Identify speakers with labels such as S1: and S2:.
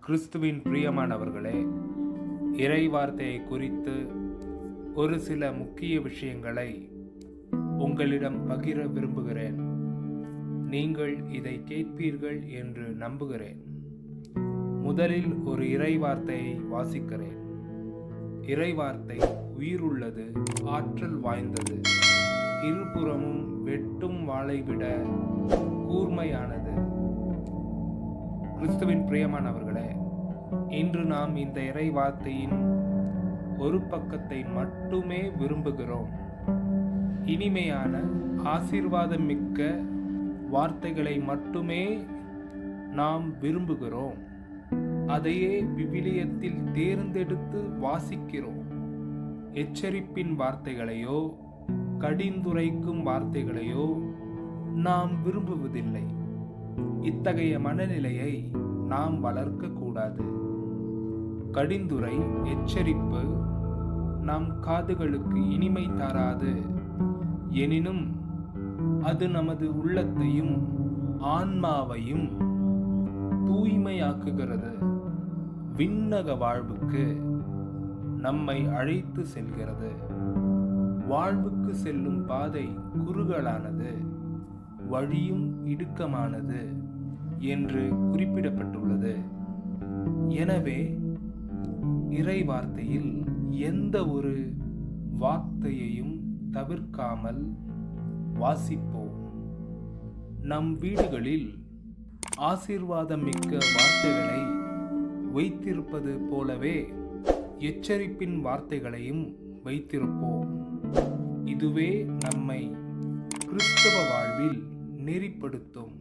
S1: கிறிஸ்துவின் பிரியமானவர்களே, இறை வார்த்தையை குறித்து ஒரு சில முக்கிய விஷயங்களை உங்களிடம் பகிர விரும்புகிறேன். நீங்கள் இதை கேட்பீர்கள் என்று நம்புகிறேன். முதலில் ஒரு இறை வார்த்தையை வாசிக்கிறேன். இறை வார்த்தை உயிருள்ளது, ஆற்றல் வாய்ந்தது, இருபுறமும் வெட்டும் வாளை விட கூர்மையானது. கிறிஸ்துவின் பிரியமானவர்களே, இன்று நாம் இந்த இறை வார்த்தையின் ஒரு பக்கத்தை மட்டுமே விரும்புகிறோம். இனிமையான ஆசீர்வாதம் மிக்க வார்த்தைகளை மட்டுமே நாம் விரும்புகிறோம். அதையே விவிலியத்தில் தேர்ந்தெடுத்து வாசிக்கிறோம். எச்சரிப்பின் வார்த்தைகளையோ கடிந்துரைக்கும் வார்த்தைகளையோ நாம் விரும்புவதில்லை. இத்தகைய மனநிலையை நாம் வளர்க்கக்கூடாது. கடிந்துரை, எச்சரிப்பு நம் காதுகளுக்கு இனிமை தராது. எனினும் அது நமது உள்ளத்தையும் ஆன்மாவையும் தூய்மையாக்குகிறது. விண்ணக வாழ்வுக்கு நம்மை அழைத்து செல்கிறது. வாழ்வுக்கு செல்லும் பாதை குறுகலானது, வழியும் இடுக்கமானது என்று குறிப்பிடப்பட்டுள்ளது. எனவே இறை வார்த்தையில் எந்த ஒரு வார்த்தையையும் தவிர்க்காமல் வாசிப்போம். நம் வீடுகளில் ஆசீர்வாதம் மிக்க வார்த்தைகளை வைத்திருப்பது போலவே எச்சரிப்பின் வார்த்தைகளையும் வைத்திருப்போம். இதுவே நம்மை கிறிஸ்தவ வாழ்வில் நெறிப்படுத்தும்.